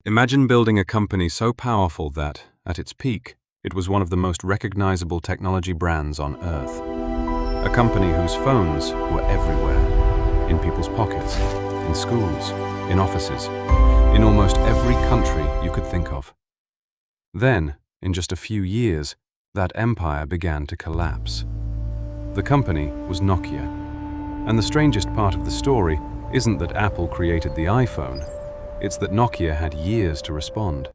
Imagine building a company so powerful that, at its peak, it was one of the most recognizable technology brands on Earth. A company whose phones were everywhere, in people's pockets, in schools, in offices, in almost every country you could think of. Then, in just a few years, that empire began to collapse. The company was Nokia. And the strangest part of the story isn't that Apple created the iPhone, it's that Nokia had years to respond.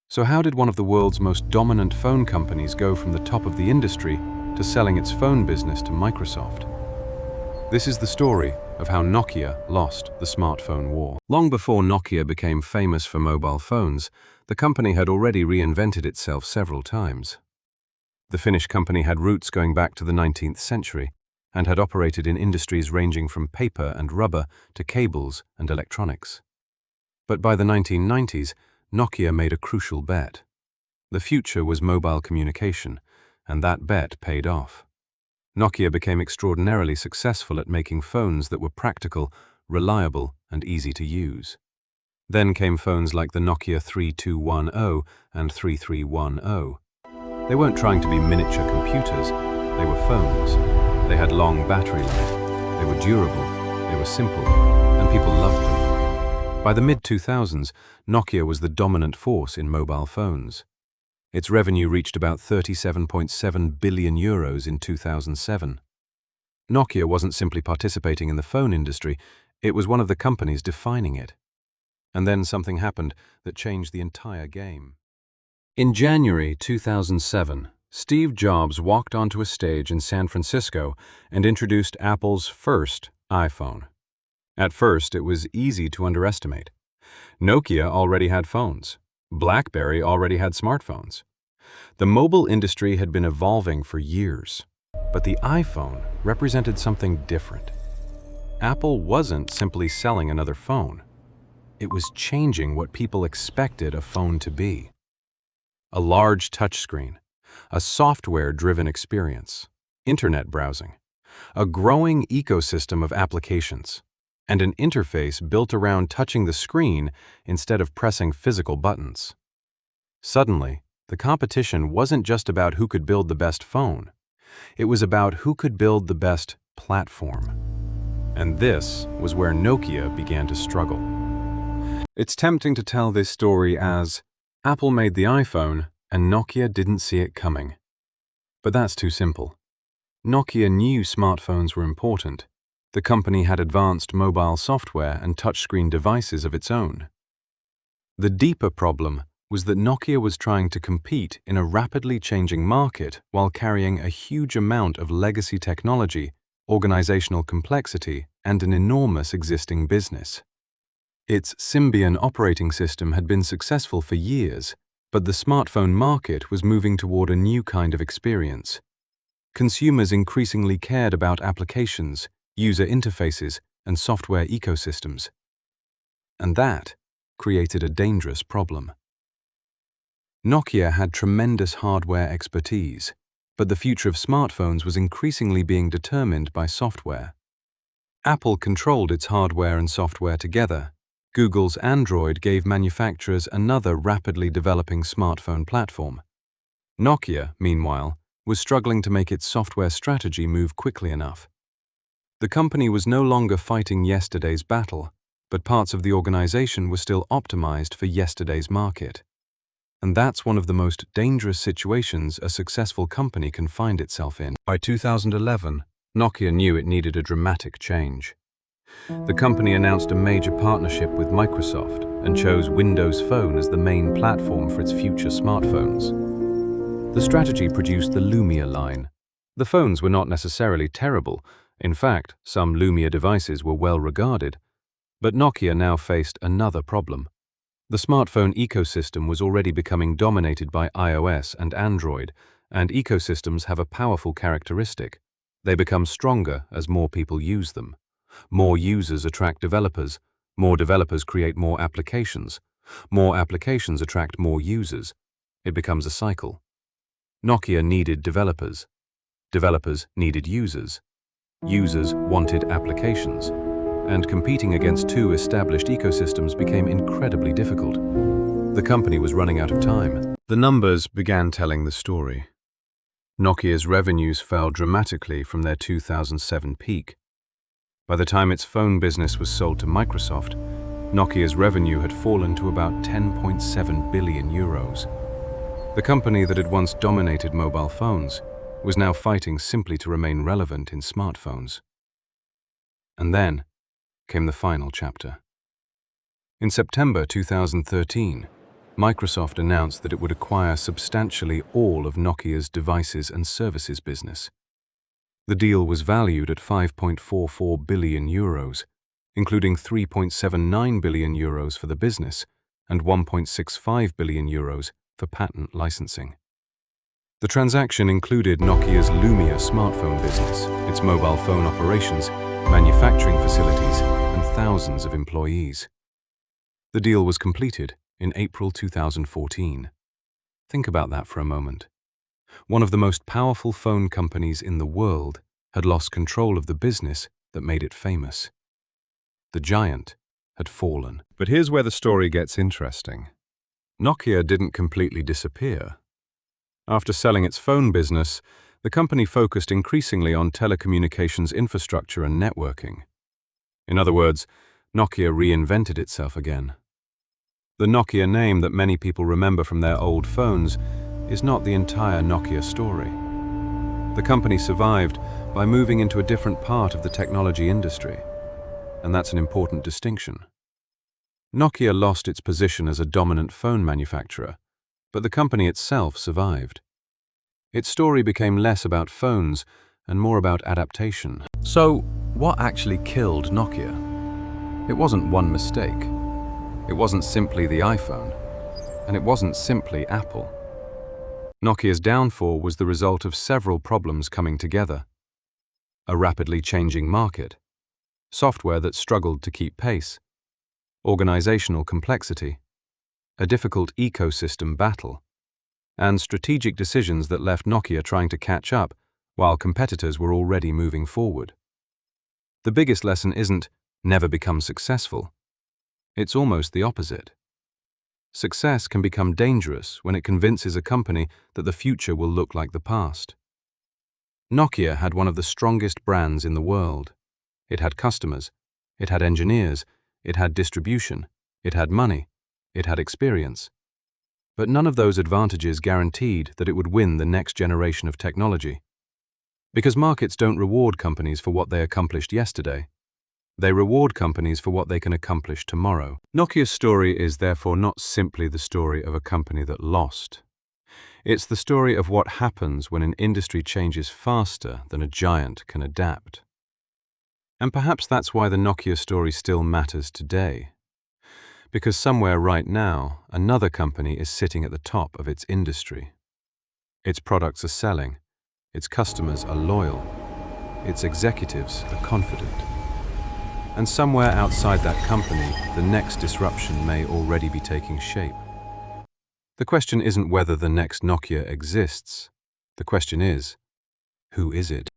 So how did one of the world's most dominant phone companies go from the top of the industry to selling its phone business to Microsoft? This is the story of how Nokia lost the smartphone war. Long before Nokia became famous for mobile phones, the company had already reinvented itself several times. The Finnish company had roots going back to the 19th century and had operated in industries ranging from paper and rubber to cables and electronics. But by the 1990s, Nokia made a crucial bet. The future was mobile communication, and that bet paid off. Nokia became extraordinarily successful at making phones that were practical, reliable, and easy to use. Then came phones like the Nokia 3210 and 3310. They weren't trying to be miniature computers, they were phones. They had long battery life, they were durable, they were simple, and people loved them. By the mid-2000s, Nokia was the dominant force in mobile phones. Its revenue reached about 37.7 billion euros in 2007. Nokia wasn't simply participating in the phone industry, it was one of the companies defining it. And then something happened that changed the entire game. In January 2007, Steve Jobs walked onto a stage in San Francisco and introduced Apple's first iPhone. At first, it was easy to underestimate. Nokia already had phones. BlackBerry already had smartphones. The mobile industry had been evolving for years, but the iPhone represented something different. Apple wasn't simply selling another phone. It was changing what people expected a phone to be. A large touchscreen, a software-driven experience, internet browsing, a growing ecosystem of applications, and an interface built around touching the screen instead of pressing physical buttons. Suddenly, the competition wasn't just about who could build the best phone. It was about who could build the best platform. And this was where Nokia began to struggle. It's tempting to tell this story as Apple made the iPhone and Nokia didn't see it coming. But that's too simple. Nokia knew smartphones were important. The company had advanced mobile software and touchscreen devices of its own. The deeper problem was that Nokia was trying to compete in a rapidly changing market while carrying a huge amount of legacy technology, organizational complexity, and an enormous existing business. Its Symbian operating system had been successful for years, but the smartphone market was moving toward a new kind of experience. Consumers increasingly cared about applications, user interfaces, and software ecosystems. And that created a dangerous problem. Nokia had tremendous hardware expertise, but the future of smartphones was increasingly being determined by software. Apple controlled its hardware and software together. Google's Android gave manufacturers another rapidly developing smartphone platform. Nokia, meanwhile, was struggling to make its software strategy move quickly enough. The company was no longer fighting yesterday's battle, but parts of the organization were still optimized for yesterday's market. And that's one of the most dangerous situations a successful company can find itself in. By 2011, Nokia knew it needed a dramatic change. The company announced a major partnership with Microsoft and chose Windows Phone as the main platform for its future smartphones. The strategy produced the Lumia line. The phones were not necessarily terrible. In fact, some Lumia devices were well regarded. But Nokia now faced another problem. The smartphone ecosystem was already becoming dominated by iOS and Android, and ecosystems have a powerful characteristic. They become stronger as more people use them. More users attract developers. More developers create more applications. More applications attract more users. It becomes a cycle. Nokia needed developers. Developers needed users. Users wanted applications. and competing against two established ecosystems became incredibly difficult. The company was running out of time. The numbers began telling the story. Nokia's revenues fell dramatically from their 2007 peak. By the time its phone business was sold to Microsoft, Nokia's revenue had fallen to about 10.7 billion euros. The company that had once dominated mobile phones was now fighting simply to remain relevant in smartphones. And then came the final chapter. In September 2013, Microsoft announced that it would acquire substantially all of Nokia's devices and services business. The deal was valued at 5.44 billion euros, including 3.79 billion euros for the business and 1.65 billion euros for patent licensing. The transaction included Nokia's Lumia smartphone business, its mobile phone operations, manufacturing facilities, and thousands of employees. The deal was completed in April 2014. Think about that for a moment. One of the most powerful phone companies in the world had lost control of the business that made it famous. The giant had fallen. But here's where the story gets interesting. Nokia didn't completely disappear. After selling its phone business, the company focused increasingly on telecommunications infrastructure and networking. In other words, Nokia reinvented itself again. The Nokia name that many people remember from their old phones is not the entire Nokia story. The company survived by moving into a different part of the technology industry, and that's an important distinction. Nokia lost its position as a dominant phone manufacturer, but the company itself survived. Its story became less about phones and more about adaptation. So, what actually killed Nokia? It wasn't one mistake. It wasn't simply the iPhone, and it wasn't simply Apple. Nokia's downfall was the result of several problems coming together. A rapidly changing market, software that struggled to keep pace, organizational complexity, a difficult ecosystem battle, and strategic decisions that left Nokia trying to catch up while competitors were already moving forward. The biggest lesson isn't never become successful. It's almost the opposite. Success can become dangerous when it convinces a company that the future will look like the past. Nokia had one of the strongest brands in the world. It had customers, it had engineers, it had distribution, it had money, it had experience. But none of those advantages guaranteed that it would win the next generation of technology. Because markets don't reward companies for what they accomplished yesterday. They reward companies for what they can accomplish tomorrow. Nokia's story is therefore not simply the story of a company that lost. It's the story of what happens when an industry changes faster than a giant can adapt. And perhaps that's why the Nokia story still matters today. Because somewhere right now, another company is sitting at the top of its industry. Its products are selling, its customers are loyal, its executives are confident. And somewhere outside that company, the next disruption may already be taking shape. The question isn't whether the next Nokia exists. The question is, who is it?